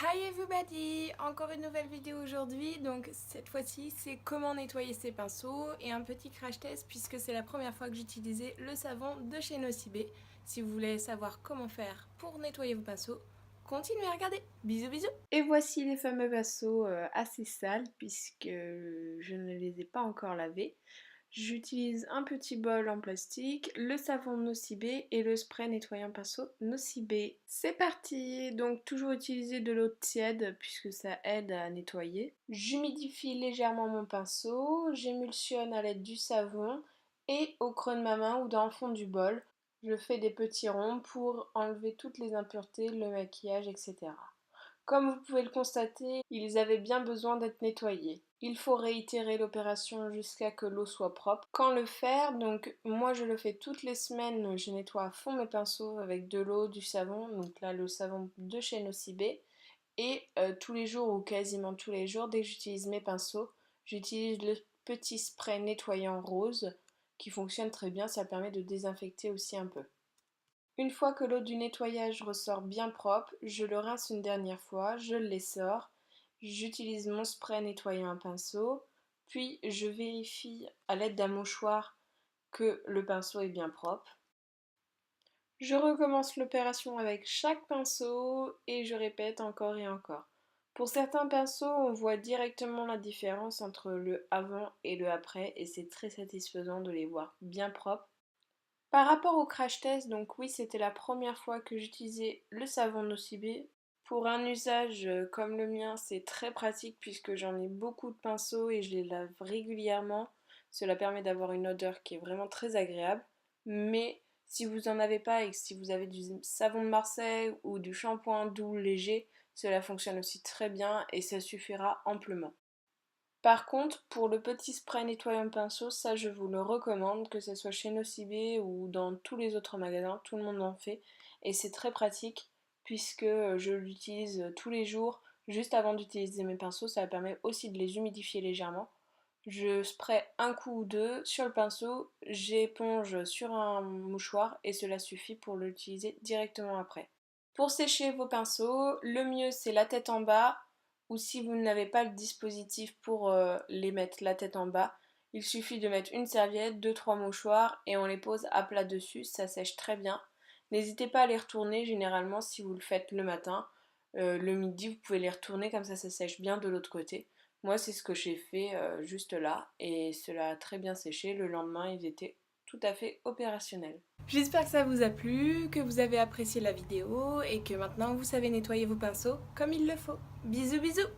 Hi everybody! Encore une nouvelle vidéo aujourd'hui, donc cette fois-ci c'est comment nettoyer ses pinceaux et un petit crash test puisque c'est la première fois que j'utilisais le savon de chez Nocibé. Si vous voulez savoir comment faire pour nettoyer vos pinceaux, continuez à regarder. Bisous bisous! Et voici les fameux pinceaux assez sales puisque je ne les ai pas encore lavés. J'utilise un petit bol en plastique, le savon Nocibé et le spray nettoyant pinceau Nocibé. C'est parti! Donc toujours utiliser de l'eau tiède puisque ça aide à nettoyer. J'humidifie légèrement mon pinceau, j'émulsionne à l'aide du savon et au creux de ma main ou dans le fond du bol, je fais des petits ronds pour enlever toutes les impuretés, le maquillage, etc. Comme vous pouvez le constater, ils avaient bien besoin d'être nettoyés. Il faut réitérer l'opération jusqu'à que l'eau soit propre. Quand le faire, donc moi je le fais toutes les semaines, je nettoie à fond mes pinceaux avec de l'eau, du savon, donc là le savon de chez Nocibé, et tous les jours ou quasiment tous les jours, dès que j'utilise mes pinceaux, j'utilise le petit spray nettoyant rose qui fonctionne très bien, ça permet de désinfecter aussi un peu. Une fois que l'eau du nettoyage ressort bien propre, je le rince une dernière fois, je l'essore, j'utilise mon spray nettoyant un pinceau, puis je vérifie à l'aide d'un mouchoir que le pinceau est bien propre. Je recommence l'opération avec chaque pinceau et je répète encore et encore. Pour certains pinceaux, on voit directement la différence entre le avant et le après et c'est très satisfaisant de les voir bien propres. Par rapport au crash test, donc oui, c'était la première fois que j'utilisais le savon Nocibé. Pour un usage comme le mien, c'est très pratique puisque j'en ai beaucoup de pinceaux et je les lave régulièrement. Cela permet d'avoir une odeur qui est vraiment très agréable. Mais si vous n'en avez pas et que si vous avez du savon de Marseille ou du shampoing doux léger, cela fonctionne aussi très bien et ça suffira amplement. Par contre, pour le petit spray nettoyant pinceau, ça je vous le recommande, que ce soit chez Nocibé ou dans tous les autres magasins, tout le monde en fait. Et c'est très pratique puisque je l'utilise tous les jours, juste avant d'utiliser mes pinceaux, ça permet aussi de les humidifier légèrement. Je spray un coup ou deux sur le pinceau, j'éponge sur un mouchoir et cela suffit pour l'utiliser directement après. Pour sécher vos pinceaux, le mieux c'est la tête en bas ou si vous n'avez pas le dispositif pour les mettre la tête en bas, il suffit de mettre une serviette, deux trois mouchoirs et on les pose à plat dessus, ça sèche très bien. N'hésitez pas à les retourner généralement si vous le faites le matin. Le midi, vous pouvez les retourner comme ça sèche bien de l'autre côté. Moi, c'est ce que j'ai fait juste là et cela a très bien séché. Le lendemain, ils étaient tout à fait opérationnels. J'espère que ça vous a plu, que vous avez apprécié la vidéo et que maintenant vous savez nettoyer vos pinceaux comme il le faut. Bisous bisous!